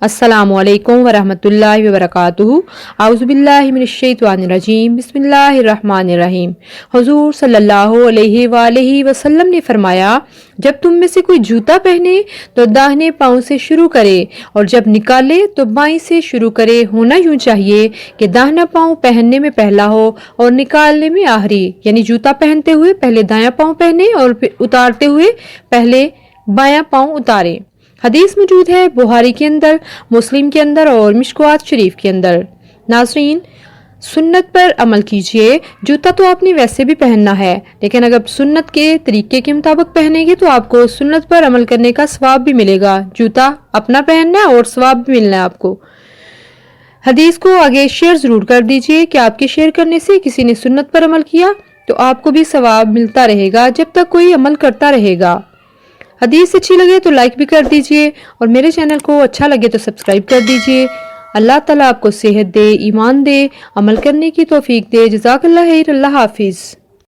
अस्सलामु अलैकुम वरहमतुल्लाहि वबरकातुहू। औज़ु बिल्लाहि मिनश्शैतानिर्रजीम। बिस्मिल्लाहिर्रहमानिर्रहीम। हुज़ूर सल्लल्लाहु अलैहि वालैहि वसल्लम ने फरमाया, जब तुम में से कोई जूता पहने तो दाहिने पाँव से शुरू करे और जब निकाले तो बाएं से शुरू करे। होना यूं चाहिए कि दाहिना पाँव पहनने में पहला हो और निकालने में आखिरी, यानी जूता पहनते हुए पहले दायां पाँव पहने और फिर उतारते हुए पहले बायां पाँव उतारे। हदीस मौजूद है बुखारी के अंदर, मुस्लिम के अंदर और मिशकात शरीफ के अंदर। नाज़रीन, सुन्नत पर अमल कीजिए। जूता तो आपने वैसे भी पहनना है, लेकिन अगर सुन्नत के तरीके के मुताबिक पहनेंगे तो आपको सुन्नत पर अमल करने का सवाब भी मिलेगा। जूता अपना पहनना है और सवाब भी मिलना है आपको। हदीस को आगे शेयर ज़रूर कर दीजिए कि आपके शेयर करने से किसी ने सुन्नत पर अमल किया तो आपको भी सवाब मिलता रहेगा जब तक कोई अमल करता रहेगा। हदीस अच्छी लगे तो लाइक भी कर दीजिए और मेरे चैनल को अच्छा लगे तो सब्सक्राइब कर दीजिए। अल्लाह ताला आपको सेहत दे, ईमान दे, अमल करने की तौफीक दे। जज़ाकल्लाह खैर। अल्लाह हाफिज़।